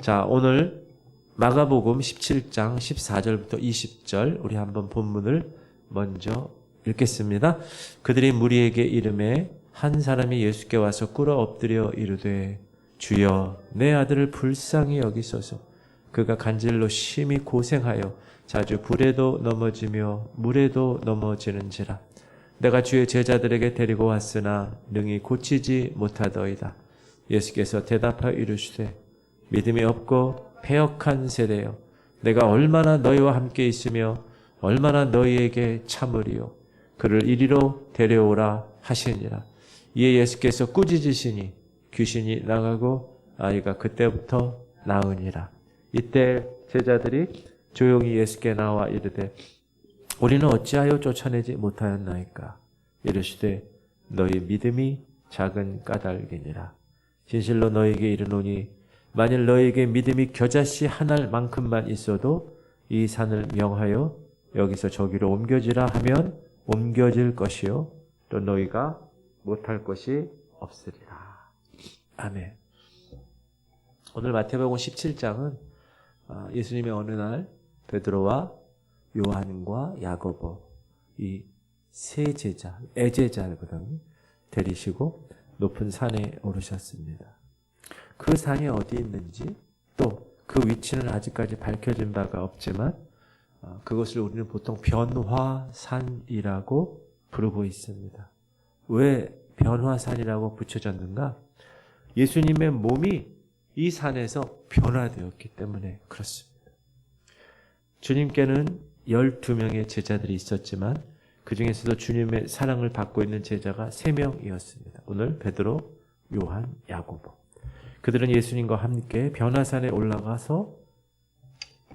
자, 오늘 마가복음 17장 14절부터 20절 우리 한번 본문을 먼저 읽겠습니다. 그들이 무리에게 이르매 한 사람이 예수께 와서 꿇어 엎드려 이르되 주여 내 아들을 불쌍히 여기소서. 그가 간질로 심히 고생하여 자주 불에도 넘어지며 물에도 넘어지는지라. 내가 주의 제자들에게 데리고 왔으나 능히 고치지 못하더이다. 예수께서 대답하여 이르시되 믿음이 없고 패역한 세대여, 내가 얼마나 너희와 함께 있으며 얼마나 너희에게 참으리요. 그를 이리로 데려오라 하시니라. 이에 예수께서 꾸짖으시니 귀신이 나가고 아이가 그때부터 나으니라. 이때 제자들이 조용히 예수께 나와 이르되 우리는 어찌하여 쫓아내지 못하였나이까. 이르시되 너희 믿음이 작은 까닭이니라. 진실로 너희에게 이르노니 만일 너희에게 믿음이 겨자씨 한 알만큼만 있어도 이 산을 명하여 여기서 저기로 옮겨지라 하면 옮겨질 것이요 또 너희가 못할 것이 없으리라. 아멘. 오늘 마태복음 17장은 예수님의 어느 날 베드로와 요한과 야고보 이 세 제자, 애제자거든요. 데리시고 높은 산에 오르셨습니다. 그 산이 어디 있는지 또 그 위치는 아직까지 밝혀진 바가 없지만 그것을 우리는 보통 변화산이라고 부르고 있습니다. 왜 변화산이라고 붙여졌는가? 예수님의 몸이 이 산에서 변화되었기 때문에 그렇습니다. 주님께는 12명의 제자들이 있었지만 그 중에서도 주님의 사랑을 받고 있는 제자가 3명이었습니다. 오늘 베드로, 요한, 야고보. 그들은 예수님과 함께 변화산에 올라가서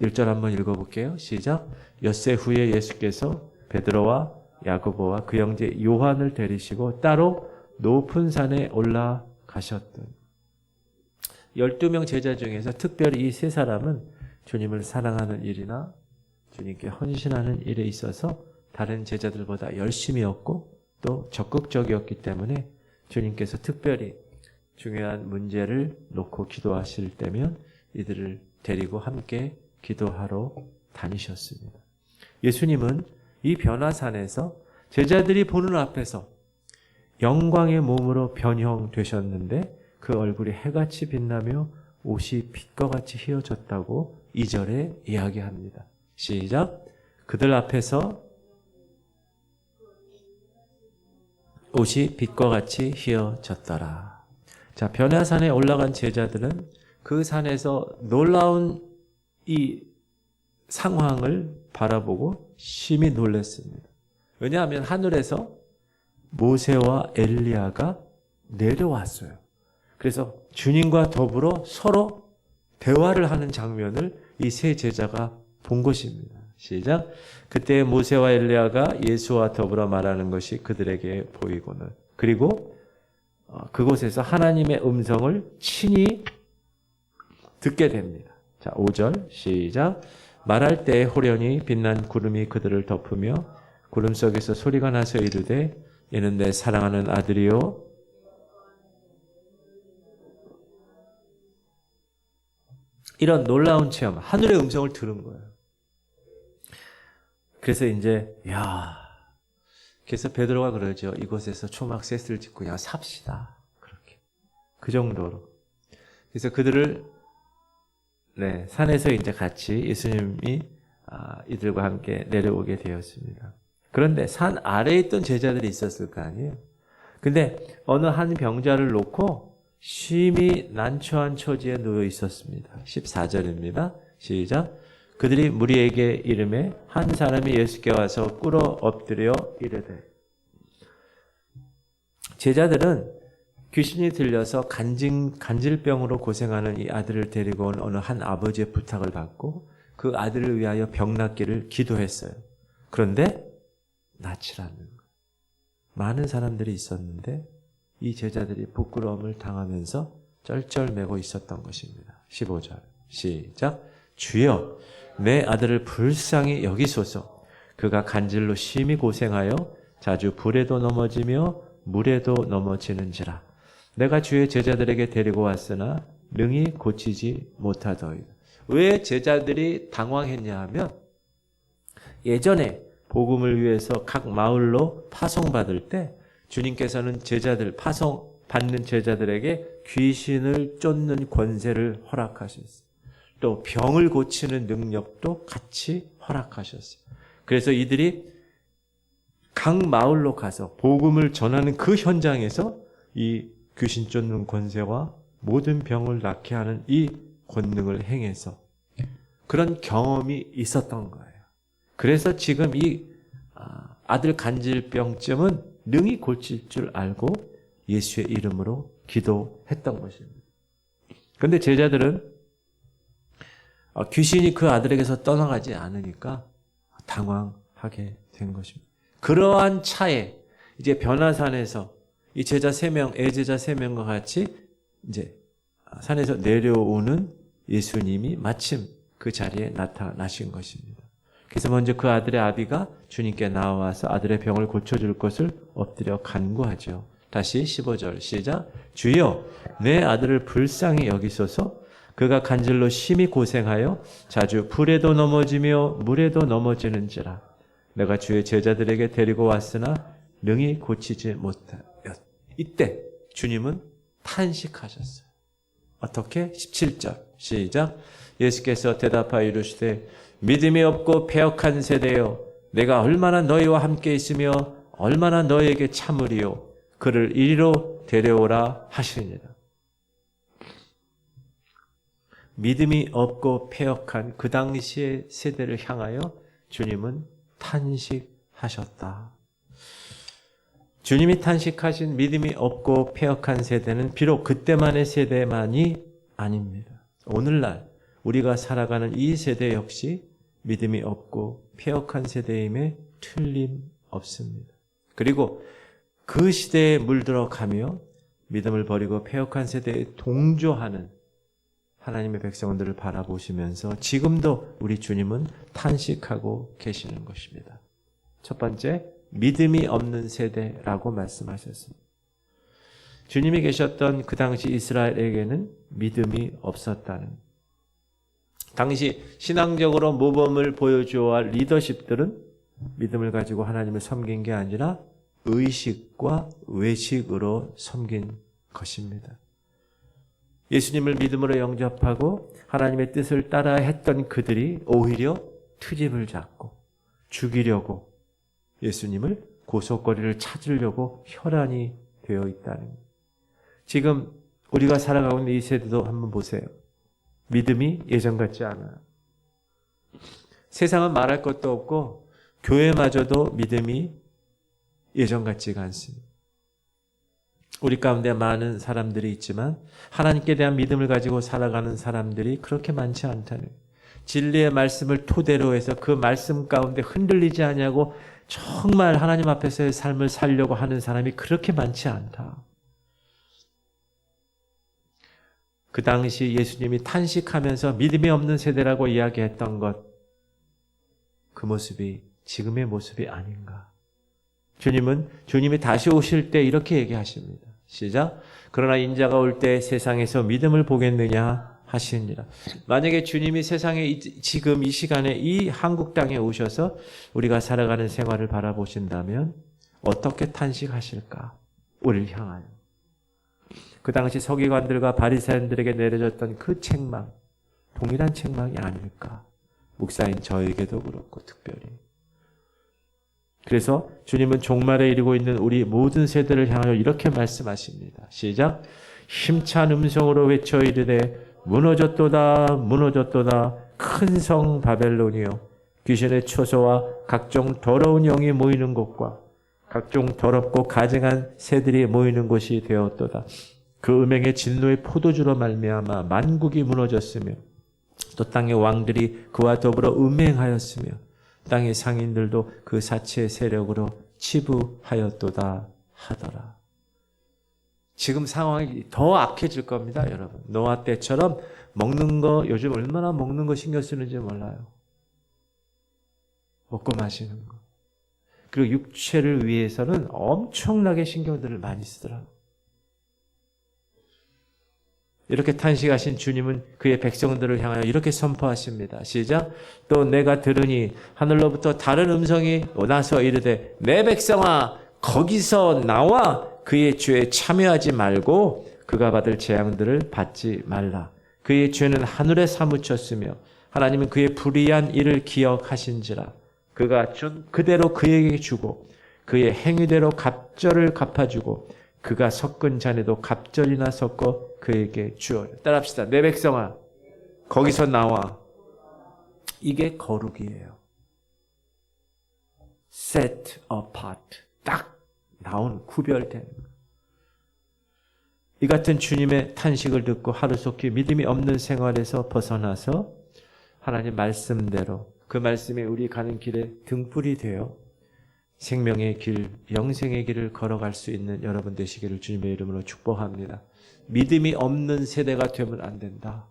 1절 한번 읽어볼게요. 시작. 엿새 후에 예수께서 베드로와 야고보와 그 형제 요한을 데리시고 따로 높은 산에 올라가셨던 12명 제자 중에서 특별히 이 세 사람은 주님을 사랑하는 일이나 주님께 헌신하는 일에 있어서 다른 제자들보다 열심이었고 또 적극적이었기 때문에 주님께서 특별히 중요한 문제를 놓고 기도하실 때면 이들을 데리고 함께 기도하러 다니셨습니다. 예수님은 이 변화산에서 제자들이 보는 앞에서 영광의 몸으로 변형되셨는데 그 얼굴이 해같이 빛나며 옷이 빛과 같이 휘어졌다고 2절에 이야기합니다. 시작. 그들 앞에서 옷이 빛과 같이 휘어졌더라. 자, 변화산에 올라간 제자들은 그 산에서 놀라운 이 상황을 바라보고 심히 놀랐습니다. 왜냐하면 하늘에서 모세와 엘리야가 내려왔어요. 그래서 주님과 더불어 서로 대화를 하는 장면을 이 세 제자가 본 것입니다. 시작. 그때 모세와 엘리야가 예수와 더불어 말하는 것이 그들에게 보이고는 그리고 그곳에서 하나님의 음성을 친히 듣게 됩니다. 자, 5절 시작. 말할 때 호련히 빛난 구름이 그들을 덮으며 구름 속에서 소리가 나서 이르되 이는 내 사랑하는 아들이요 이런 놀라운 체험, 하늘의 음성을 들은 거예요. 그래서 이제 그래서 베드로가 그러죠. 이곳에서 초막셋을 짓고 그냥 삽시다. 그렇게 그 정도로. 그래서 그들을 산에서 이제 같이 예수님이 이들과 함께 내려오게 되었습니다. 그런데 산 아래에 있던 제자들이 있었을 거 아니에요. 근데 어느 한 병자를 놓고 심히 난처한 처지에 놓여 있었습니다. 14절입니다. 시작. 그들이 무리에게 이르매 한 사람이 예수께 와서 꿇어 엎드려 이르되. 제자들은 귀신이 들려서 간질병으로 고생하는 이 아들을 데리고 온 어느 한 아버지의 부탁을 받고 그 아들을 위하여 병 낫기를 기도했어요. 그런데 낫질 않는 거예요. 많은 사람들이 있었는데 이 제자들이 부끄러움을 당하면서 쩔쩔매고 있었던 것입니다. 15절 시작. 주여 내 아들을 불쌍히 여기소서. 그가 간질로 심히 고생하여 자주 불에도 넘어지며 물에도 넘어지는지라. 내가 주의 제자들에게 데리고 왔으나 능히 고치지 못하더이다. 왜 제자들이 당황했냐 하면 예전에 복음을 위해서 각 마을로 파송받을 때 주님께서는 파송받는 제자들에게 귀신을 쫓는 권세를 허락하셨어요. 또 병을 고치는 능력도 같이 허락하셨어요. 그래서 이들이 각 마을로 가서 복음을 전하는 그 현장에서 이 귀신 쫓는 권세와 모든 병을 낫게 하는 이 권능을 행해서 그런 경험이 있었던 거예요. 그래서 지금 이 아들 간질병쯤은 능히 고칠 줄 알고 예수의 이름으로 기도했던 것입니다. 그런데 제자들은 귀신이 그 아들에게서 떠나가지 않으니까 당황하게 된 것입니다. 그러한 차에 이제 변화산에서 이 제자 3명, 애제자 3명과 같이 이제 산에서 내려오는 예수님이 마침 그 자리에 나타나신 것입니다. 그래서 먼저 그 아들의 아비가 주님께 나와서 아들의 병을 고쳐줄 것을 엎드려 간구하죠. 다시 15절 시작. 주여 내 아들을 불쌍히 여기소서. 그가 간질로 심히 고생하여 자주 불에도 넘어지며 물에도 넘어지는지라. 내가 주의 제자들에게 데리고 왔으나 능히 고치지 못하였다. 이때 주님은 탄식하셨어요. 어떻게? 17절 시작. 예수께서 대답하여 이르시되 믿음이 없고 패역한 세대여 내가 얼마나 너희와 함께 있으며 얼마나 너희에게 참으리요 그를 이리로 데려오라 하시니라. 믿음이 없고 패역한 그 당시의 세대를 향하여 주님은 탄식하셨다. 주님이 탄식하신 믿음이 없고 패역한 세대는 비록 그때만의 세대만이 아닙니다. 오늘날 우리가 살아가는 이 세대 역시 믿음이 없고 패역한 세대임에 틀림없습니다. 그리고 그 시대에 물들어가며 믿음을 버리고 패역한 세대에 동조하는 하나님의 백성들을 바라보시면서 지금도 우리 주님은 탄식하고 계시는 것입니다. 첫 번째, 믿음이 없는 세대라고 말씀하셨습니다. 주님이 계셨던 그 당시 이스라엘에게는 믿음이 없었다는, 당시 신앙적으로 모범을 보여주어야 할 리더십들은 믿음을 가지고 하나님을 섬긴 게 아니라 의식과 외식으로 섬긴 것입니다. 예수님을 믿음으로 영접하고 하나님의 뜻을 따라 했던 그들이 오히려 트집을 잡고 죽이려고 예수님을 고속거리를 찾으려고 혈안이 되어 있다는 것. 지금 우리가 살아가고 있는 이 세대도 한번 보세요. 믿음이 예전 같지 않아요. 세상은 말할 것도 없고 교회마저도 믿음이 예전 같지가 않습니다. 우리 가운데 많은 사람들이 있지만 하나님께 대한 믿음을 가지고 살아가는 사람들이 그렇게 많지 않다는 거예요. 진리의 말씀을 토대로 해서 그 말씀 가운데 흔들리지 않냐고 정말 하나님 앞에서의 삶을 살려고 하는 사람이 그렇게 많지 않다. 그 당시 예수님이 탄식하면서 믿음이 없는 세대라고 이야기했던 것, 그 모습이 지금의 모습이 아닌가. 주님이 다시 오실 때 이렇게 얘기하십니다. 시작. 그러나 인자가 올 때 세상에서 믿음을 보겠느냐 하시니라. 만약에 주님이 세상에 지금 이 시간에 이 한국 땅에 오셔서 우리가 살아가는 생활을 바라보신다면 어떻게 탄식하실까? 우리를 향하여. 그 당시 서기관들과 바리새인들에게 내려졌던 그 책망, 동일한 책망이 아닐까? 목사인 저에게도 그렇고 특별히. 그래서 주님은 종말에 이르고 있는 우리 모든 세대를 향하여 이렇게 말씀하십니다. 시작. 힘찬 음성으로 외쳐 이르되 무너졌도다 무너졌도다 큰 성 바벨론이여 귀신의 초소와 각종 더러운 영이 모이는 곳과 각종 더럽고 가증한 새들이 모이는 곳이 되었도다. 그 음행의 진노의 포도주로 말미암아 만국이 무너졌으며 또 땅의 왕들이 그와 더불어 음행하였으며 땅의 상인들도 그 사치의 세력으로 치부하였도다 하더라. 지금 상황이 더 악해질 겁니다, 여러분. 노아 때처럼 먹는 거, 요즘 얼마나 먹는 거 신경 쓰는지 몰라요. 먹고 마시는 거. 그리고 육체를 위해서는 엄청나게 신경들을 많이 쓰더라고요. 이렇게 탄식하신 주님은 그의 백성들을 향하여 이렇게 선포하십니다. 시작. 또 내가 들으니 하늘로부터 다른 음성이 나서 이르되 내 백성아 거기서 나와 그의 죄에 참여하지 말고 그가 받을 재앙들을 받지 말라. 그의 죄는 하늘에 사무쳤으며 하나님은 그의 불의한 일을 기억하신지라. 그가 준 그대로 그에게 주고 그의 행위대로 갑절을 갚아주고 그가 섞은 잔에도 갑절이나 섞어 그에게 주어라. 따라합시다. 내 백성아 거기서 나와. 이게 거룩이에요. set apart. 딱 나온 구별된. 이 같은 주님의 탄식을 듣고 하루속히 믿음이 없는 생활에서 벗어나서 하나님 말씀대로 그 말씀이 우리 가는 길에 등불이 되어 생명의 길, 영생의 길을 걸어갈 수 있는 여러분 되시기를 주님의 이름으로 축복합니다. 믿음이 없는 세대가 되면 안 된다.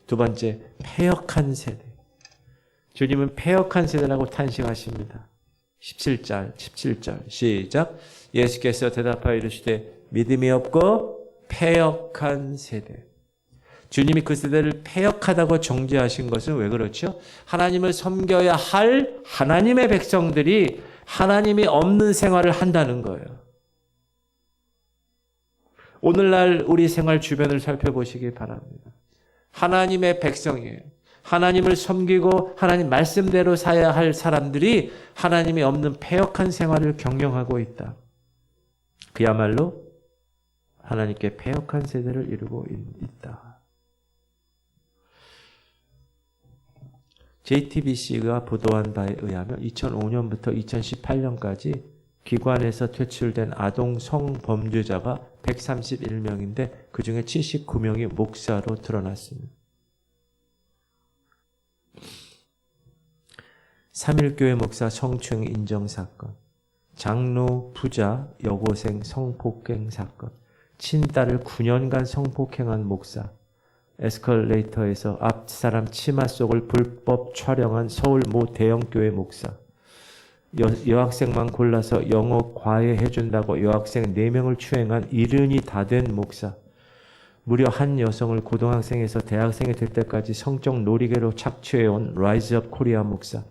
두 번째, 패역한 세대. 주님은 패역한 세대라고 탄식하십니다. 17절 시작. 예수께서 대답하여 이르시되 믿음이 없고 패역한 세대. 주님이 그 세대를 패역하다고 정죄하신 것은 왜 그렇죠? 하나님을 섬겨야 할 하나님의 백성들이 하나님이 없는 생활을 한다는 거예요. 오늘날 우리 생활 주변을 살펴보시기 바랍니다. 하나님의 백성이에요. 하나님을 섬기고 하나님 말씀대로 살아야 할 사람들이 하나님이 없는 패역한 생활을 경영하고 있다. 그야말로 하나님께 패역한 세대를 이루고 있다. JTBC가 보도한 바에 의하면 2005년부터 2018년까지 기관에서 퇴출된 아동 성범죄자가 131명인데 그중에 79명이 목사로 드러났습니다. 3.1교회 목사 성추행 인정 사건, 장로 부자 여고생 성폭행 사건, 친딸을 9년간 성폭행한 목사, 에스컬레이터에서 앞 사람 치마 속을 불법 촬영한 서울 모 대형교회 목사, 여학생만 골라서 영어 과외해준다고 여학생 4명을 추행한 이른이 다 된 목사, 무려 한 여성을 고등학생에서 대학생이 될 때까지 성적 놀이개로 착취해온 라이즈업 코리아 목사,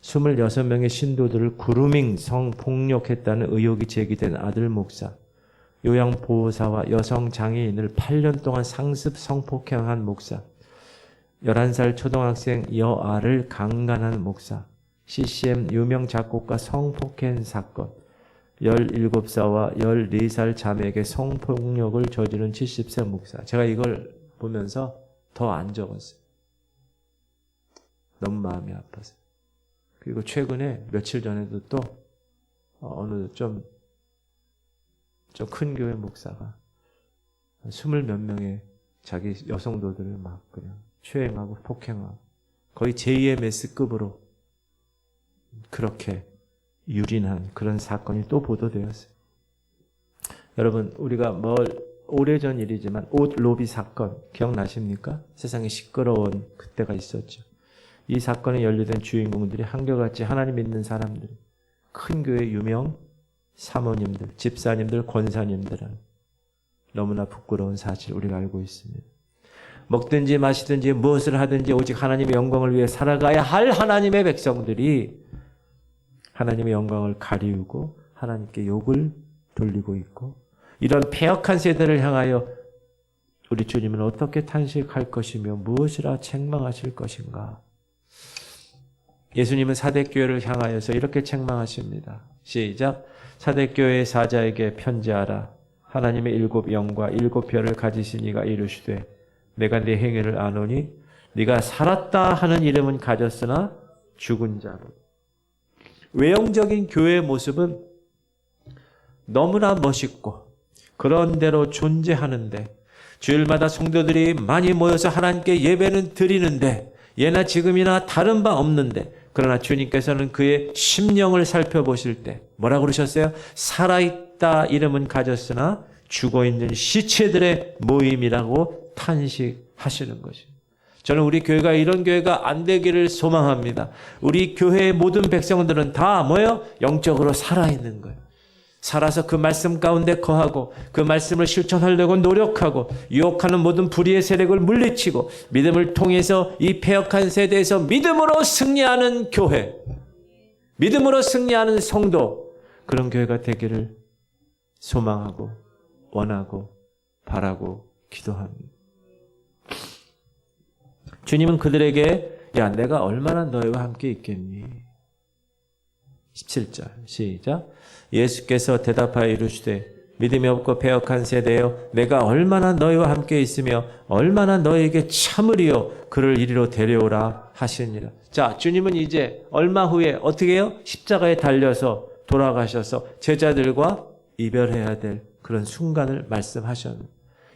26명의 신도들을 그루밍 성폭력했다는 의혹이 제기된 아들 목사, 요양보호사와 여성장애인을 8년 동안 상습 성폭행한 목사, 11살 초등학생 여아를 강간한 목사, CCM 유명 작곡가 성폭행 사건, 17살과 14살 자매에게 성폭력을 저지른 70세 목사. 제가 이걸 보면서 더 안 적었어요. 너무 마음이 아파서. 그리고 최근에 며칠 전에도 또 어느 좀 큰 교회 목사가 20몇 명의 자기 여성도들을 막 그냥 추행하고 폭행하고 거의 JMS급으로 그렇게 유린한 그런 사건이 또 보도되었어요. 여러분, 우리가 오래전 일이지만 옷 로비 사건 기억나십니까? 세상에 시끄러운 그때가 있었죠. 이 사건에 연루된 주인공들이 한결같이 하나님 믿는 사람들, 큰 교회 유명 사모님들, 집사님들, 권사님들은 너무나 부끄러운 사실 우리가 알고 있습니다. 먹든지 마시든지 무엇을 하든지 오직 하나님의 영광을 위해 살아가야 할 하나님의 백성들이 하나님의 영광을 가리우고 하나님께 욕을 돌리고 있고, 이런 패역한 세대를 향하여 우리 주님은 어떻게 탄식할 것이며 무엇이라 책망하실 것인가? 예수님은 사대교회를 향하여서 이렇게 책망하십니다. 시작. 사대교회의 사자에게 편지하라. 하나님의 7 영과 7 별을 가지신 이가 이르시되 내가 네 행위를 아노니 네가 살았다 하는 이름은 가졌으나 죽은 자로. 외형적인 교회의 모습은 너무나 멋있고 그런 대로 존재하는데, 주일마다 성도들이 많이 모여서 하나님께 예배는 드리는데 예나 지금이나 다른 바 없는데, 그러나 주님께서는 그의 심령을 살펴보실 때 뭐라고 그러셨어요? 살아있다 이름은 가졌으나 죽어있는 시체들의 모임이라고 탄식하시는 것입니다. 저는 우리 교회가 이런 교회가 안 되기를 소망합니다. 우리 교회의 모든 백성들은 다 뭐예요? 영적으로 살아있는 거예요. 살아서 그 말씀 가운데 거하고 그 말씀을 실천하려고 노력하고 유혹하는 모든 불의의 세력을 물리치고 믿음을 통해서 이 패역한 세대에서 믿음으로 승리하는 교회, 믿음으로 승리하는 성도, 그런 교회가 되기를 소망하고 원하고 바라고 기도합니다. 주님은 그들에게 야, 내가 얼마나 너희와 함께 있겠니? 17절 시작. 예수께서 대답하여 이르시되 믿음이 없고 배역한 세대여 내가 얼마나 너희와 함께 있으며 얼마나 너희에게 참으리요 그를 이리로 데려오라 하시니라. 자, 주님은 이제 얼마 후에 어떻게 해요? 십자가에 달려서 돌아가셔서 제자들과 이별해야 될 그런 순간을 말씀하셨는데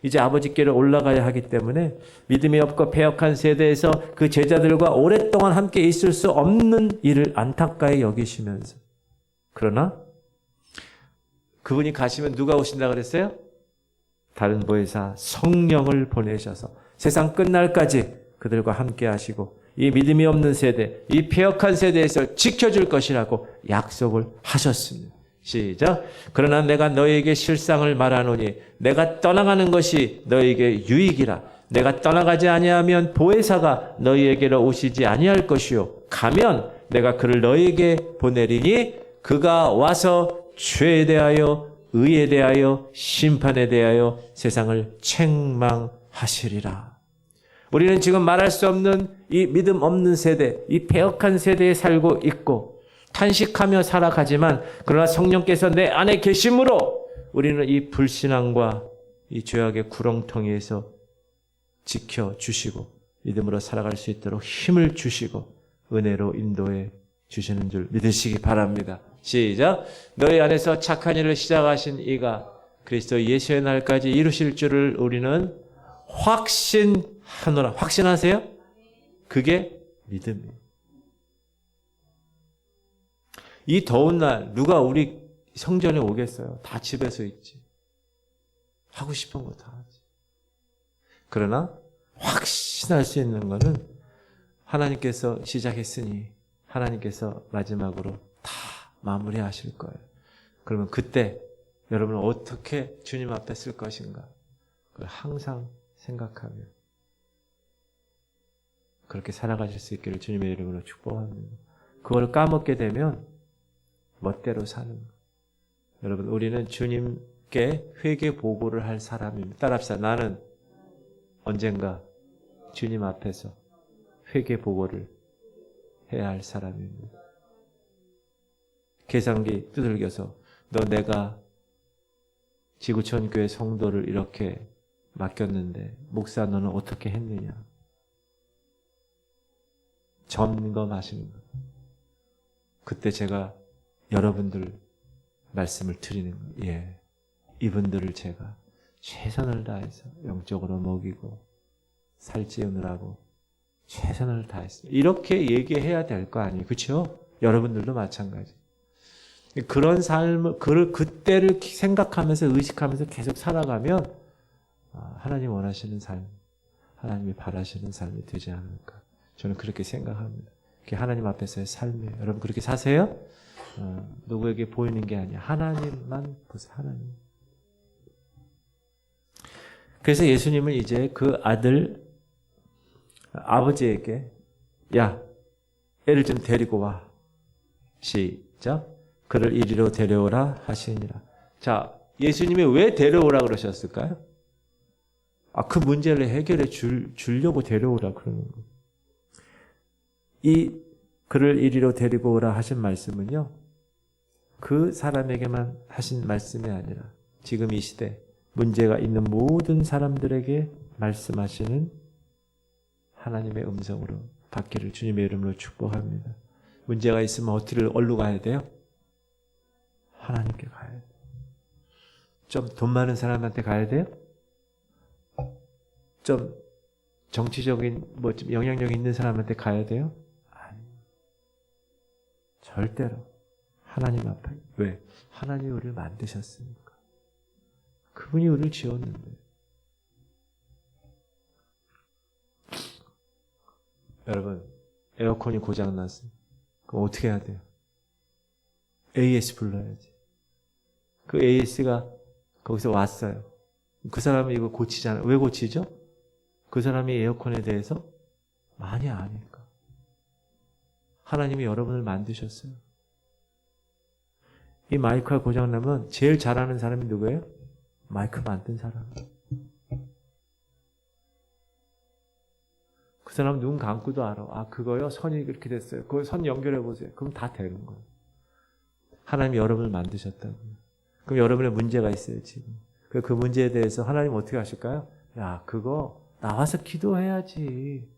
이제 아버지께로 올라가야 하기 때문에 믿음이 없고 패역한 세대에서 그 제자들과 오랫동안 함께 있을 수 없는 일을 안타까이 여기시면서 그러나 그분이 가시면 누가 오신다 그랬어요? 다른 보혜사 성령을 보내셔서 세상 끝날까지 그들과 함께 하시고 이 믿음이 없는 세대, 이 패역한 세대에서 지켜줄 것이라고 약속을 하셨습니다. 시작. 그러나 내가 너희에게 실상을 말하노니 내가 떠나가는 것이 너희에게 유익이라. 내가 떠나가지 아니하면 보혜사가 너희에게로 오시지 아니할 것이요 가면 내가 그를 너희에게 보내리니 그가 와서 죄에 대하여 의에 대하여 심판에 대하여 세상을 책망하시리라. 우리는 지금 말할 수 없는 이 믿음 없는 세대, 이 패역한 세대에 살고 있고 탄식하며 살아가지만 그러나 성령께서 내 안에 계심으로 우리는 이 불신앙과 이 죄악의 구렁텅이에서 지켜주시고 믿음으로 살아갈 수 있도록 힘을 주시고 은혜로 인도해 주시는 줄 믿으시기 바랍니다. 시작. 너희 안에서 착한 일을 시작하신 이가 그리스도 예수의 날까지 이루실 줄을 우리는 확신하노라. 확신하세요? 그게 믿음이에요. 이 더운 날 누가 우리 성전에 오겠어요? 다 집에서 있지. 하고 싶은 거 다 하지. 그러나 확신할 수 있는 거는 하나님께서 시작했으니 하나님께서 마지막으로 다 마무리하실 거예요. 그러면 그때 여러분은 어떻게 주님 앞에 쓸 것인가? 그걸 항상 생각하며 그렇게 살아가실 수 있기를 주님의 이름으로 축복합니다. 그걸 까먹게 되면 멋대로 사는 거. 여러분, 우리는 주님께 회개 보고를 할 사람입니다. 따라합시다. 나는 언젠가 주님 앞에서 회개 보고를 해야 할 사람입니다. 계산기 두들겨서 너 내가 지구촌 교회 성도를 이렇게 맡겼는데 목사 너는 어떻게 했느냐? 점검하시는 거. 그때 제가 여러분들 말씀을 드리는 거예요. 예, 이분들을 제가 최선을 다해서 영적으로 먹이고 살찌우느라고 최선을 다했습니다. 이렇게 얘기해야 될 거 아니에요. 그렇죠? 여러분들도 마찬가지. 그런 삶을 그때를 생각하면서 의식하면서 계속 살아가면 하나님 원하시는 삶, 하나님이 바라시는 삶이 되지 않을까. 저는 그렇게 생각합니다. 그게 하나님 앞에서의 삶이에요. 여러분 그렇게 사세요? 누구에게 보이는 게 아니야. 하나님만 보세요. 하나님. 그래서 예수님은 이제 그 아들 아버지에게 야, 애를 좀 데리고 와. 시작. 그를 이리로 데려오라 하시니라. 자, 예수님이 왜 데려오라 그러셨을까요? 그 문제를 해결해 주려고 데려오라 그러는 거예요. 이 그를 이리로 데리고 오라 하신 말씀은요. 그 사람에게만 하신 말씀이 아니라 지금 이 시대 문제가 있는 모든 사람들에게 말씀하시는 하나님의 음성으로 받기를 주님의 이름으로 축복합니다. 문제가 있으면 어디로 가야 돼요? 하나님께 가야 돼요. 좀 돈 많은 사람한테 가야 돼요? 좀 정치적인 좀 영향력 있는 사람한테 가야 돼요? 아니. 절대로 하나님 앞에. 왜? 하나님이 우리를 만드셨으니까. 그분이 우리를 지었는데. 여러분, 에어컨이 고장났어요. 그럼 어떻게 해야 돼요? AS 불러야지. 그 AS가 거기서 왔어요. 그 사람이 이거 고치잖아요. 왜 고치죠? 그 사람이 에어컨에 대해서 많이 아니까. 하나님이 여러분을 만드셨어요. 이 마이크가 고장나면 제일 잘하는 사람이 누구예요? 마이크 만든 사람. 그 사람 눈 감고도 알아. 아, 그거요? 선이 그렇게 됐어요. 그거 선 연결해 보세요. 그럼 다 되는 거예요. 하나님이 여러분을 만드셨다고. 그럼 여러분의 문제가 있어요, 지금. 그 문제에 대해서 하나님 어떻게 하실까요? 야, 그거 나와서 기도해야지.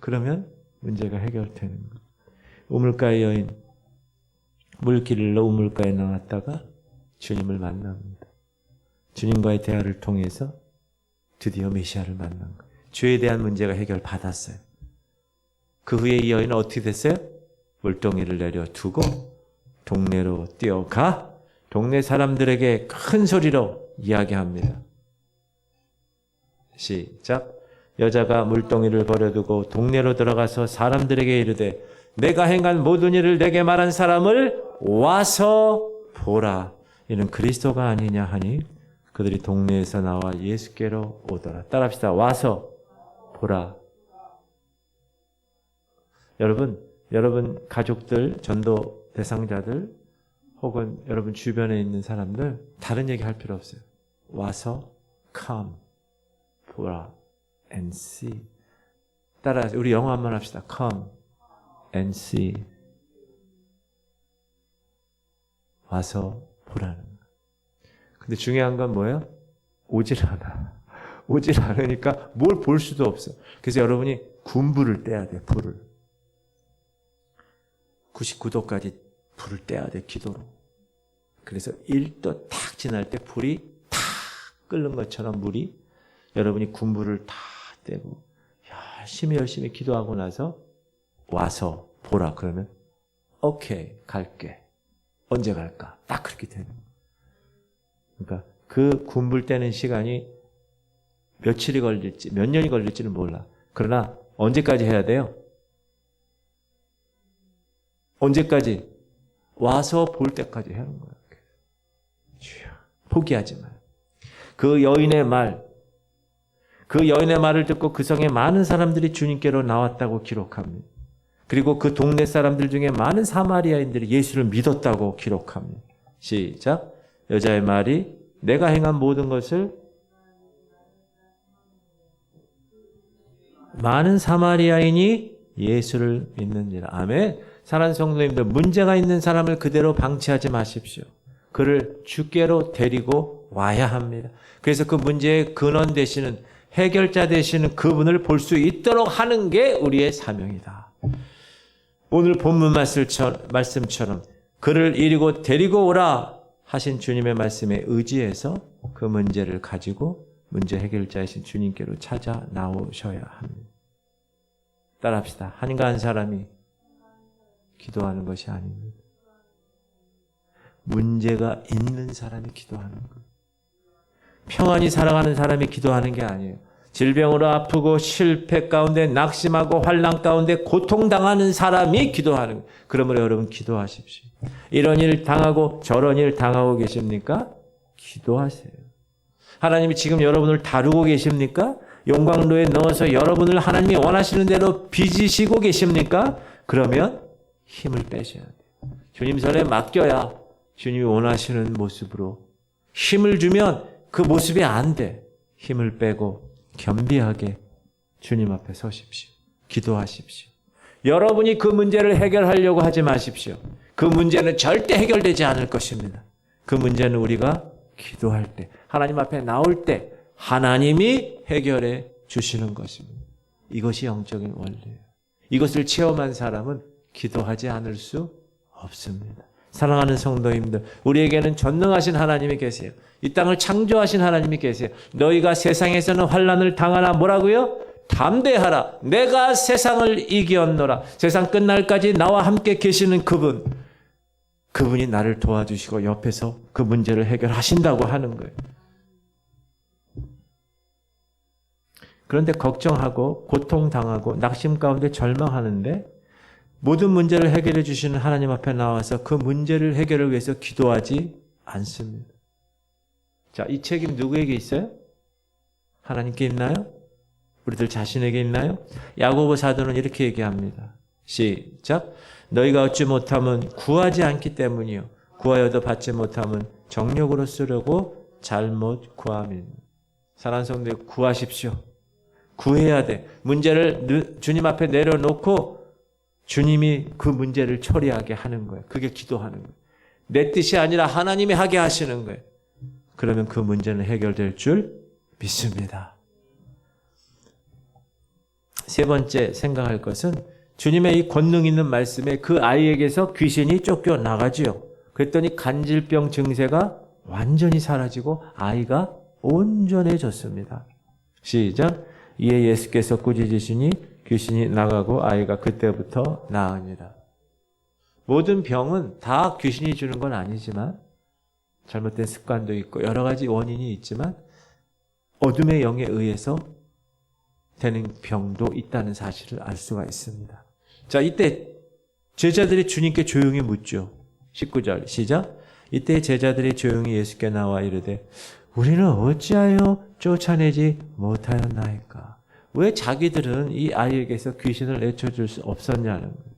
그러면 문제가 해결되는 거예요. 우물가의 여인, 물길을 잃어 우물가에 나왔다가 주님을 만납니다. 주님과의 대화를 통해서 드디어 메시아를 만난 거예요. 죄에 대한 문제가 해결받았어요. 그 후에 이 여인은 어떻게 됐어요? 물동이를 내려두고 동네로 뛰어가 동네 사람들에게 큰 소리로 이야기합니다. 시작. 여자가 물동이를 버려두고 동네로 들어가서 사람들에게 이르되 내가 행한 모든 일을 내게 말한 사람을 와서 보라. 이는 그리스도가 아니냐 하니 그들이 동네에서 나와 예수께로 오더라. 따라합시다. 와서 보라. 여러분 가족들, 전도 대상자들 혹은 여러분 주변에 있는 사람들 다른 얘기 할 필요 없어요. 와서 come, 보라 and see. 따라 우리 영어 한번 합시다. come and see. 와서 보라는 거예요. 근데 중요한 건 뭐예요? 오질 않아. 오질 않으니까 뭘 볼 수도 없어. 그래서 여러분이 군불을 떼야 돼. 불을. 99도까지 불을 떼야 돼. 기도로. 그래서 1도 탁 지날 때 불이 탁 끓는 것처럼 물이 여러분이 군불을 다 떼고 열심히 기도하고 나서 와서 보라. 그러면 오케이 갈게. 언제 갈까? 딱 그렇게 되는 거예요. 그러니까 그 군불 떼는 시간이 며칠이 걸릴지 몇 년이 걸릴지는 몰라. 그러나 언제까지 해야 돼요? 언제까지? 와서 볼 때까지 하는 거예요. 포기하지 마요. 그 여인의 말을 듣고 그 성에 많은 사람들이 주님께로 나왔다고 기록합니다. 그리고 그 동네 사람들 중에 많은 사마리아인들이 예수를 믿었다고 기록합니다. 시작. 여자의 말이 내가 행한 모든 것을 많은 사마리아인이 예수를 믿는지라. 아멘. 사랑하는 성도님들, 문제가 있는 사람을 그대로 방치하지 마십시오. 그를 주께로 데리고 와야 합니다. 그래서 그 문제의 근원 되시는 해결자 되시는 그분을 볼 수 있도록 하는 게 우리의 사명이다. 오늘 본문 말씀처럼 그를 이리고 데리고 오라 하신 주님의 말씀에 의지해서 그 문제를 가지고 문제 해결자이신 주님께로 찾아 나오셔야 합니다. 따라합시다. 한가한 사람이 기도하는 것이 아닙니다. 문제가 있는 사람이 기도하는 거예요. 평안히 살아가는 사람이 기도하는 게 아니에요. 질병으로 아프고 실패 가운데 낙심하고 환난 가운데 고통당하는 사람이 기도하는 거예요. 그러므로 여러분 기도하십시오. 이런 일 당하고 저런 일 당하고 계십니까? 기도하세요. 하나님이 지금 여러분을 다루고 계십니까? 용광로에 넣어서 여러분을 하나님이 원하시는 대로 빚으시고 계십니까? 그러면 힘을 빼셔야 돼요. 주님 손에 맡겨야 주님이 원하시는 모습으로 힘을 주면 그 모습이 안 돼. 힘을 빼고 겸비하게 주님 앞에 서십시오. 기도하십시오. 여러분이 그 문제를 해결하려고 하지 마십시오. 그 문제는 절대 해결되지 않을 것입니다. 그 문제는 우리가 기도할 때, 하나님 앞에 나올 때 하나님이 해결해 주시는 것입니다. 이것이 영적인 원리예요. 이것을 체험한 사람은 기도하지 않을 수 없습니다. 사랑하는 성도님들, 우리에게는 전능하신 하나님이 계세요. 이 땅을 창조하신 하나님이 계세요. 너희가 세상에서는 환난을 당하나 뭐라고요? 담대하라. 내가 세상을 이기었노라. 세상 끝날까지 나와 함께 계시는 그분이 나를 도와주시고 옆에서 그 문제를 해결하신다고 하는 거예요. 그런데 걱정하고 고통당하고 낙심 가운데 절망하는데 모든 문제를 해결해 주시는 하나님 앞에 나와서 그 문제를 해결을 위해서 기도하지 않습니다. 자, 이 책임 누구에게 있어요? 하나님께 있나요? 우리들 자신에게 있나요? 야고보 사도는 이렇게 얘기합니다. 시작. 너희가 얻지 못함은 구하지 않기 때문이요. 구하여도 받지 못함은 정욕으로 쓰려고 잘못 구함입니다. 사랑하는 성도들, 구하십시오. 구해야 돼. 문제를 주님 앞에 내려놓고 주님이 그 문제를 처리하게 하는 거예요. 그게 기도하는 거예요. 내 뜻이 아니라 하나님이 하게 하시는 거예요. 그러면 그 문제는 해결될 줄 믿습니다. 세 번째 생각할 것은 주님의 이 권능 있는 말씀에 그 아이에게서 귀신이 쫓겨나가지요. 그랬더니 간질병 증세가 완전히 사라지고 아이가 온전해졌습니다. 시작. 이에 예수께서 꾸짖으시니 귀신이 나가고 아이가 그때부터 나으니라. 모든 병은 다 귀신이 주는 건 아니지만 잘못된 습관도 있고 여러 가지 원인이 있지만 어둠의 영에 의해서 되는 병도 있다는 사실을 알 수가 있습니다. 자, 이때 제자들이 주님께 조용히 묻죠. 19절 시작. 이때 제자들이 조용히 예수께 나와 이르되 우리는 어찌하여 쫓아내지 못하였나이까. 왜 자기들은 이 아이에게서 귀신을 내쳐줄 수 없었냐는 거예요.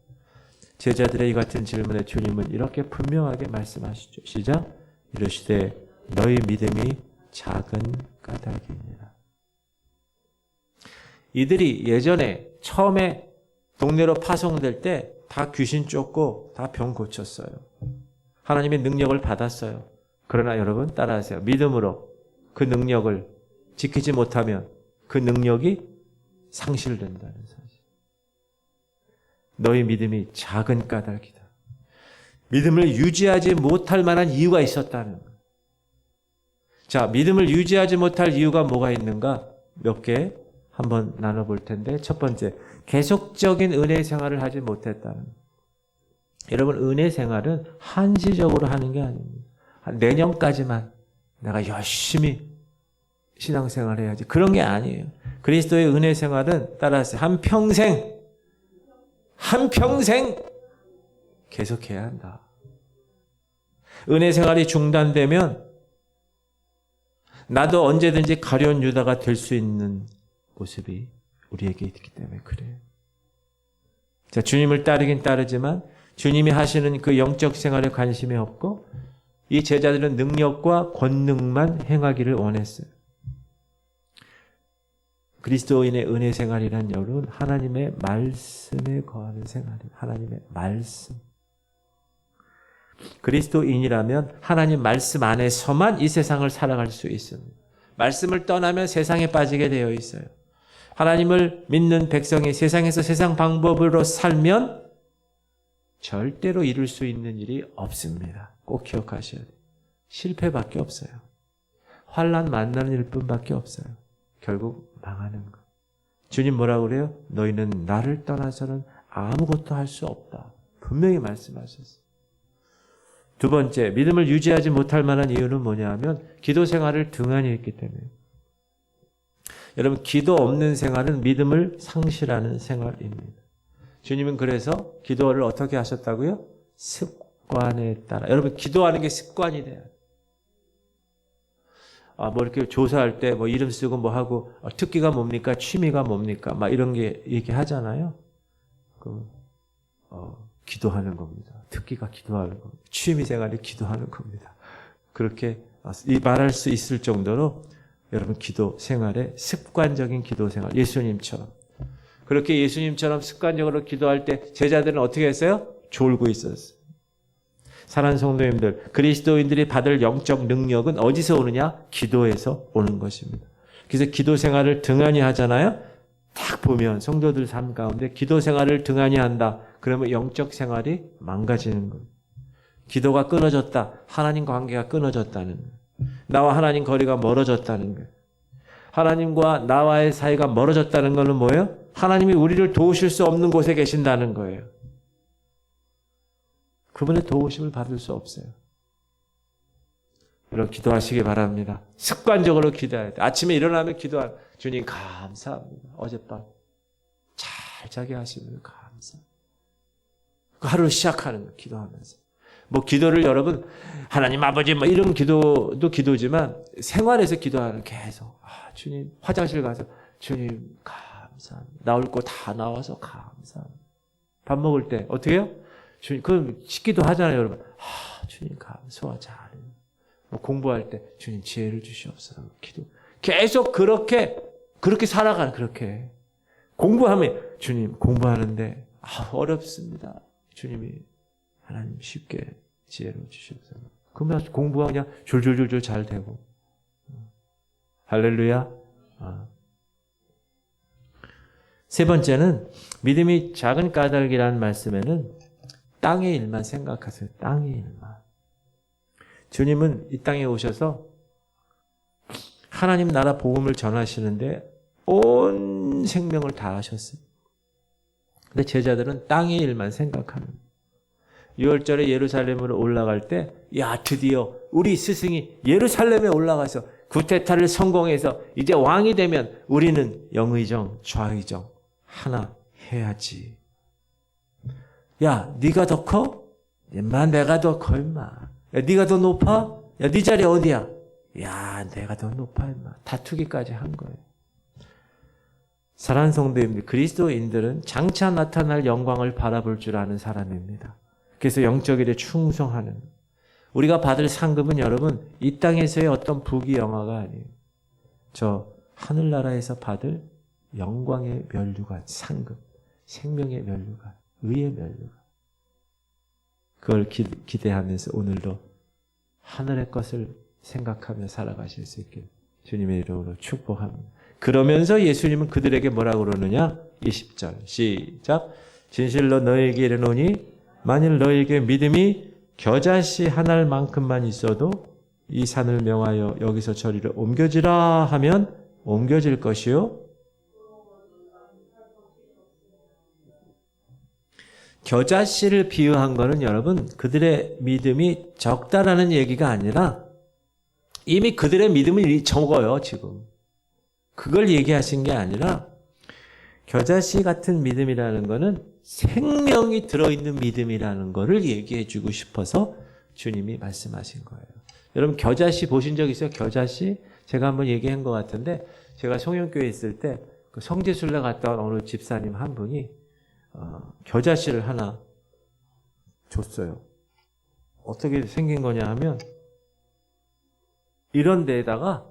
제자들의 이 같은 질문에 주님은 이렇게 분명하게 말씀하시죠. 시작. 이르시되 너희 믿음이 작은 까닭이니라. 이들이 예전에 처음에 동네로 파송될 때 다 귀신 쫓고 다 병 고쳤어요. 하나님의 능력을 받았어요. 그러나 여러분 따라하세요. 믿음으로 그 능력을 지키지 못하면 그 능력이 상실된다는 사실. 너희 믿음이 작은 까닭이다. 믿음을 유지하지 못할 만한 이유가 있었다는 거예요. 자, 믿음을 유지하지 못할 이유가 뭐가 있는가? 몇 개 한번 나눠볼 텐데 첫 번째, 계속적인 은혜 생활을 하지 못했다는 거예요. 여러분, 은혜 생활은 한시적으로 하는 게 아닙니다. 한 내년까지만 내가 열심히 신앙생활 해야지. 그런 게 아니에요. 그리스도의 은혜 생활은 따라서 한평생 계속해야 한다. 은혜 생활이 중단되면 나도 언제든지 가룟 유다가 될 수 있는 모습이 우리에게 있기 때문에 그래요. 자, 주님을 따르긴 따르지만 주님이 하시는 그 영적 생활에 관심이 없고 이 제자들은 능력과 권능만 행하기를 원했어요. 그리스도인의 은혜 생활이란 여러분, 하나님의 말씀에 거하는 생활이에요. 하나님의 말씀. 그리스도인이라면 하나님 말씀 안에서만 이 세상을 살아갈 수 있습니다. 말씀을 떠나면 세상에 빠지게 되어 있어요. 하나님을 믿는 백성이 세상에서 세상 방법으로 살면 절대로 이룰 수 있는 일이 없습니다. 꼭 기억하셔야 돼요. 실패밖에 없어요. 환난 만나는 일뿐밖에 없어요. 결국 망하는 거. 주님 뭐라고 그래요? 너희는 나를 떠나서는 아무것도 할 수 없다. 분명히 말씀하셨어요. 두 번째, 믿음을 유지하지 못할 만한 이유는 뭐냐 하면 기도 생활을 등한히 했기 때문에. 여러분, 기도 없는 생활은 믿음을 상실하는 생활입니다. 주님은 그래서 기도를 어떻게 하셨다고요? 습관에 따라. 여러분, 기도하는 게 습관이 돼요. 뭐 이렇게 조사할 때 뭐 이름 쓰고 뭐 하고 특기가 뭡니까? 취미가 뭡니까? 막 이런 게 얘기하잖아요. 기도하는 겁니다. 특기가 기도하는 겁니다. 취미 생활이 기도하는 겁니다. 그렇게 말할 수 있을 정도로 여러분 기도 생활에 습관적인 기도 생활, 예수님처럼. 그렇게 예수님처럼 습관적으로 기도할 때 제자들은 어떻게 했어요? 졸고 있었어요. 사랑하는 성도님들, 그리스도인들이 받을 영적 능력은 어디서 오느냐? 기도에서 오는 것입니다. 그래서 기도 생활을 등한히 하잖아요. 딱 보면 성도들 삶 가운데 기도 생활을 등한히 한다. 그러면 영적 생활이 망가지는 거예요. 기도가 끊어졌다. 하나님 관계가 끊어졌다는 거예요. 나와 하나님 거리가 멀어졌다는 거예요. 하나님과 나와의 사이가 멀어졌다는 것은 뭐예요? 하나님이 우리를 도우실 수 없는 곳에 계신다는 거예요. 그분의 도우심을 받을 수 없어요. 여러분 기도하시기 바랍니다. 습관적으로 기도해야 돼. 아침에 일어나면 기도하는 주님 감사합니다. 어젯밤 잘 자게 하시면 감사합니다. 그 하루 시작하는 거 기도하면서 뭐 기도를 여러분 하나님 아버지 뭐 이런 기도도 기도지만 생활에서 기도하는 계속 주님 화장실 가서 주님 감사합니다. 나올 거 다 나와서 감사합니다. 밥 먹을 때 어떻게 해요? 주님 그럼 씻기도 하잖아요 여러분. 주님 소화 잘해요. 뭐 공부할 때 주님 지혜를 주시옵소서. 기도 계속 그렇게 살아가는 그렇게 공부하면 주님 공부하는데 어렵습니다. 주님이 하나님 쉽게 지혜를 주시옵소서. 그러면 공부가 그냥 졸졸졸졸 잘 되고. 할렐루야. 세 번째는 믿음이 작은 까닭이라는 말씀에는 땅의 일만 생각하세요. 땅의 일만. 주님은 이 땅에 오셔서 하나님 나라 복음을 전하시는데 온 생명을 다 하셨어요. 근데 제자들은 땅의 일만 생각하는. 6월절에 예루살렘으로 올라갈 때 드디어 우리 스승이 예루살렘에 올라가서 구테타를 성공해서 이제 왕이 되면 우리는 영의정, 좌의정 하나 해야지. 네가 더 커? 임마 내가 더 커 임마. 네가 더 높아? 네 자리 어디야? 내가 더 높아 임마. 다투기까지 한 거예요. 사랑하는 성도님들, 그리스도인들은 장차 나타날 영광을 바라볼 줄 아는 사람입니다. 그래서 영적 일에 충성하는, 우리가 받을 상급은 여러분 이 땅에서의 어떤 부귀영화가 아니에요. 저 하늘나라에서 받을 영광의 면류관, 상급, 생명의 면류관, 의의 면류관. 그걸 기대하면서 오늘도 하늘의 것을 생각하며 살아가실 수 있길 주님의 이름으로 축복합니다. 그러면서 예수님은 그들에게 뭐라고 그러느냐? 20절 시작. 진실로 너희에게 이르노니 만일 너희에게 믿음이 겨자씨 한 알만큼만 있어도 이 산을 명하여 여기서 저리로 옮겨지라 하면 옮겨질 것이요. 겨자씨를 비유한 거는 여러분 그들의 믿음이 적다라는 얘기가 아니라 이미 그들의 믿음은 적어요 지금. 그걸 얘기하신 게 아니라 겨자씨 같은 믿음이라는 거는 생명이 들어있는 믿음이라는 거를 얘기해 주고 싶어서 주님이 말씀하신 거예요. 여러분 겨자씨 보신 적 있어요? 겨자씨? 제가 한번 얘기한 것 같은데 제가 송영교회에 있을 때 그 성지순례 갔다 온 어느 집사님 한 분이 겨자씨를 하나 줬어요. 어떻게 생긴 거냐 하면 이런 데에다가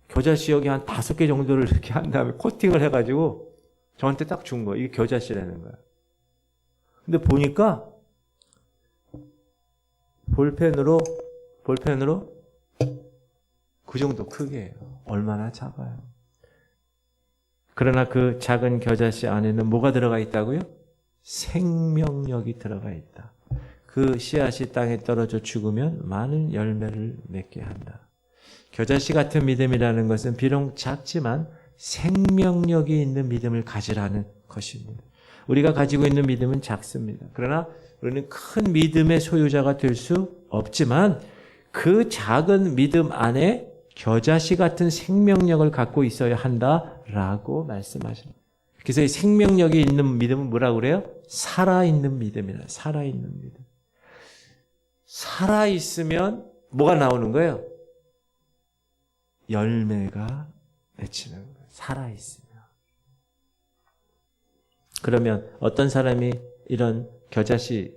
겨자씨 여기 한 5개 정도를 이렇게 한 다음에 코팅을 해가지고 저한테 딱 준 거예요. 이게 겨자씨라는 거야. 근데 보니까 볼펜으로 그 정도 크기예요. 얼마나 작아요. 그러나 그 작은 겨자씨 안에는 뭐가 들어가 있다고요? 생명력이 들어가 있다. 그 씨앗이 땅에 떨어져 죽으면 많은 열매를 맺게 한다. 겨자씨 같은 믿음이라는 것은 비록 작지만 생명력이 있는 믿음을 가지라는 것입니다. 우리가 가지고 있는 믿음은 작습니다. 그러나 우리는 큰 믿음의 소유자가 될 수 없지만 그 작은 믿음 안에 겨자씨 같은 생명력을 갖고 있어야 한다라고 말씀하십니다. 그래서 이 생명력이 있는 믿음은 뭐라고 그래요? 살아있는 믿음이라. 살아있는 믿음. 살아있으면 뭐가 나오는 거예요? 열매가 맺히는 거예요. 살아있으면. 그러면 어떤 사람이 이런 겨자씨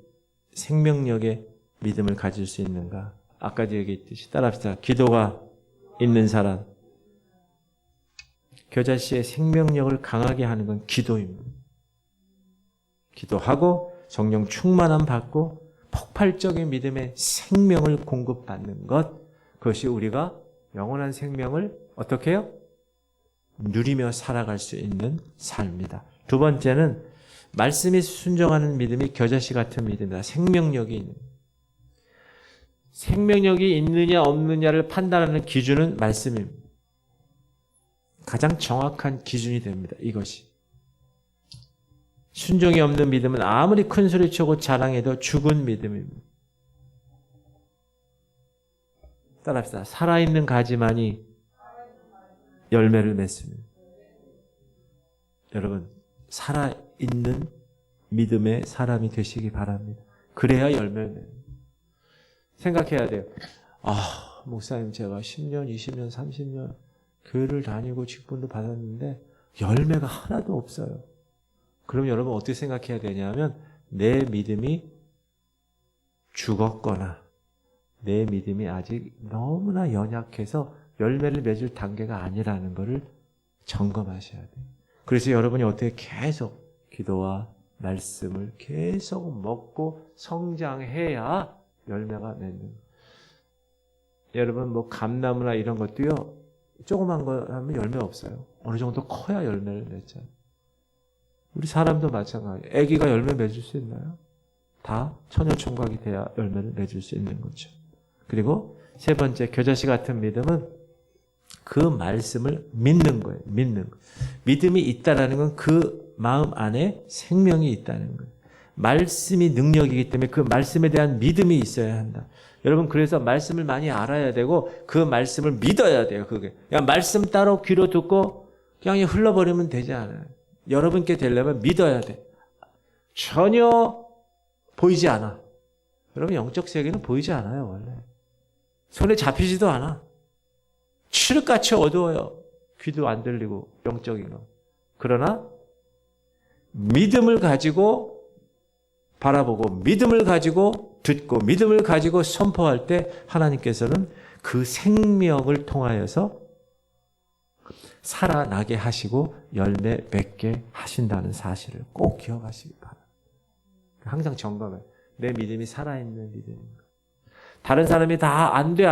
생명력의 믿음을 가질 수 있는가? 아까도 얘기했듯이 따라합시다. 기도가 있는 사람. 겨자씨의 생명력을 강하게 하는 건 기도입니다. 기도하고 성령 충만함 받고 폭발적인 믿음의 생명을 공급받는 것. 그것이 우리가 영원한 생명을 어떻게 해요? 누리며 살아갈 수 있는 삶이다. 두 번째는 말씀이 순종하는 믿음이 겨자씨 같은 믿음이다. 생명력이 있는. 생명력이 있느냐 없느냐를 판단하는 기준은 말씀입니다. 가장 정확한 기준이 됩니다. 이것이. 순종이 없는 믿음은 아무리 큰 소리치고 자랑해도 죽은 믿음입니다. 따라합시다. 살아있는 가지만이 열매를 맺습니다. 여러분, 살아있는 믿음의 사람이 되시기 바랍니다. 그래야 열매를 맺습니다. 생각해야 돼요. 목사님 제가 10년, 20년, 30년 교회를 다니고 직분도 받았는데 열매가 하나도 없어요. 그럼 여러분 어떻게 생각해야 되냐면 내 믿음이 죽었거나 내 믿음이 아직 너무나 연약해서 열매를 맺을 단계가 아니라는 것을 점검하셔야 돼요. 그래서 여러분이 어떻게 계속 기도와 말씀을 계속 먹고 성장해야 열매가 맺는 거예요. 여러분 뭐 감나무나 이런 것도요. 조그만 거 하면 열매 없어요. 어느 정도 커야 열매를 맺잖아요. 우리 사람도 마찬가지예요. 아기가 열매 맺을 수 있나요? 다 처녀총각이 돼야 열매를 맺을 수 있는 거죠. 그리고 세 번째, 겨자씨 같은 믿음은 그 말씀을 믿는 거예요. 믿는 거. 믿음이 있다라는 건 그 마음 안에 생명이 있다는 거예요. 말씀이 능력이기 때문에 그 말씀에 대한 믿음이 있어야 한다. 여러분 그래서 말씀을 많이 알아야 되고 그 말씀을 믿어야 돼요. 그게 그냥 말씀 따로 귀로 듣고 그냥 흘러버리면 되지 않아요. 여러분께 되려면 믿어야 돼. 전혀 보이지 않아. 여러분 영적 세계는 보이지 않아요. 원래 손에 잡히지도 않아. 칠흑같이 어두워요. 귀도 안 들리고 영적인 거. 그러나 믿음을 가지고 바라보고 믿음을 가지고 듣고 믿음을 가지고 선포할 때 하나님께서는 그 생명을 통하여서 살아나게 하시고 열매 맺게 하신다는 사실을 꼭 기억하시기 바랍니다. 항상 점검해. 내 믿음이 살아있는 믿음인가. 다른 사람이 다 안 돼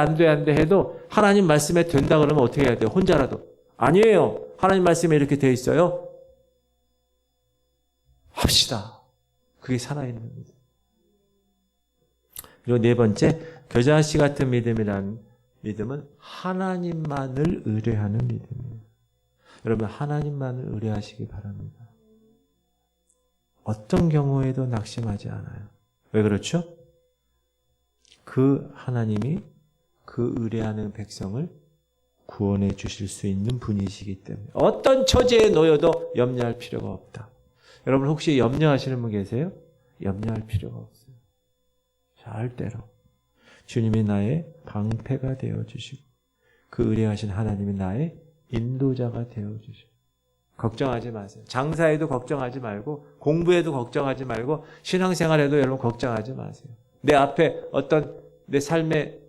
해도 하나님 말씀에 된다 그러면 어떻게 해야 돼요? 혼자라도. 아니에요. 하나님 말씀에 이렇게 돼 있어요. 합시다. 그게 살아있는 믿음. 그리고 네 번째, 겨자씨 같은 믿음이라는 믿음은 하나님만을 의뢰하는 믿음이에요. 여러분 하나님만을 의뢰하시기 바랍니다. 어떤 경우에도 낙심하지 않아요. 왜 그렇죠? 그 하나님이 그 의뢰하는 백성을 구원해 주실 수 있는 분이시기 때문에 어떤 처지에 놓여도 염려할 필요가 없다. 여러분 혹시 염려하시는 분 계세요? 염려할 필요가 없어요. 절대로. 주님이 나의 방패가 되어주시고 그 의뢰하신 하나님이 나의 인도자가 되어주시고 걱정하지 마세요. 장사에도 걱정하지 말고 공부에도 걱정하지 말고 신앙생활에도 여러분 걱정하지 마세요. 내 앞에 어떤 내 삶의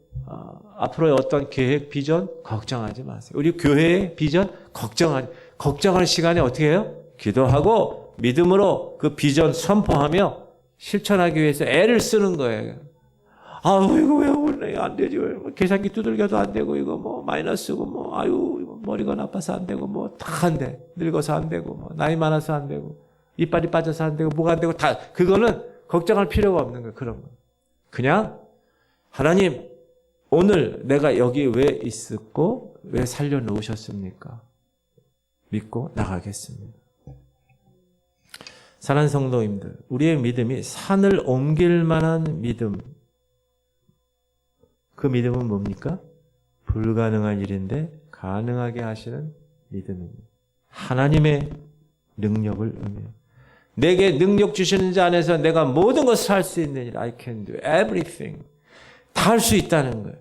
앞으로의 어떤 계획, 비전 걱정하지 마세요. 우리 교회의 비전 걱정할 시간에 어떻게 해요? 기도하고 믿음으로 그 비전 선포하며 실천하기 위해서 애를 쓰는 거예요. 이거 왜 오늘 안 되지? 계산기 두들겨도 안 되고 이거 뭐 마이너스고 뭐 이거 머리가 나빠서 안 되고 뭐 다 안 돼. 늙어서 안 되고 뭐 나이 많아서 안 되고 이빨이 빠져서 안 되고 뭐가 안 되고 다 그거는 걱정할 필요가 없는 거예요. 그런 거. 그냥 하나님 오늘 내가 여기 왜 있었고 왜 살려놓으셨습니까? 믿고 나가겠습니다. 사랑하는 성도님들, 우리의 믿음이 산을 옮길 만한 믿음. 그 믿음은 뭡니까? 불가능한 일인데 가능하게 하시는 믿음입니다. 하나님의 능력을 의미해요. 내게 능력 주시는 자 안에서 내가 모든 것을 할 수 있는 일. I can do everything. 다 할 수 있다는 거예요.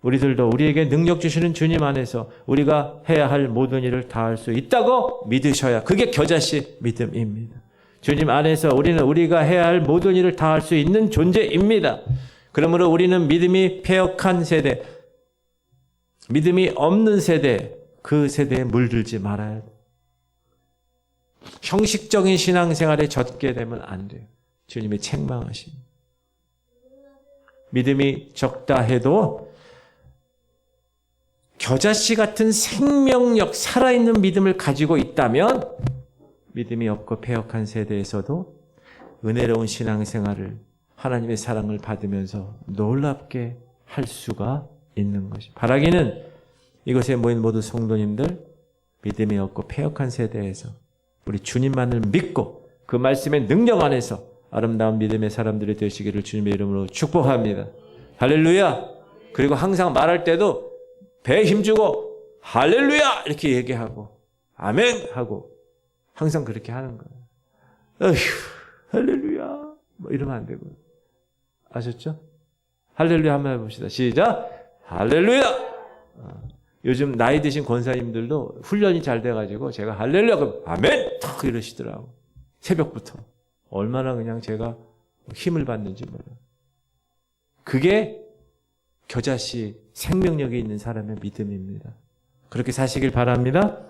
우리들도 우리에게 능력 주시는 주님 안에서 우리가 해야 할 모든 일을 다 할 수 있다고 믿으셔야 그게 겨자씨 믿음입니다. 주님 안에서 우리는 우리가 해야 할 모든 일을 다 할 수 있는 존재입니다. 그러므로 우리는 믿음이 패역한 세대, 믿음이 없는 세대, 그 세대에 물들지 말아야 돼요. 형식적인 신앙생활에 젖게 되면 안 돼요. 주님이 책망하십니다. 믿음이 적다 해도 겨자씨 같은 생명력, 살아있는 믿음을 가지고 있다면 믿음이 없고 패역한 세대에서도 은혜로운 신앙생활을 하나님의 사랑을 받으면서 놀랍게 할 수가 있는 것입니다. 바라기는 이곳에 모인 모든 성도님들 믿음이 없고 패역한 세대에서 우리 주님만을 믿고 그 말씀의 능력 안에서 아름다운 믿음의 사람들이 되시기를 주님의 이름으로 축복합니다. 할렐루야. 그리고 항상 말할 때도 배에 힘주고 할렐루야 이렇게 얘기하고 아멘 하고 항상 그렇게 하는 거예요. 어휴 할렐루야 뭐 이러면 안 되고 아셨죠? 할렐루야 한번 해봅시다. 시작. 할렐루야. 요즘 나이 드신 권사님들도 훈련이 잘 돼가지고 제가 할렐루야 그럼 아멘 탁 이러시더라고. 새벽부터. 얼마나 그냥 제가 힘을 받는지 몰라요. 그게 겨자씨 생명력이 있는 사람의 믿음입니다. 그렇게 사시길 바랍니다.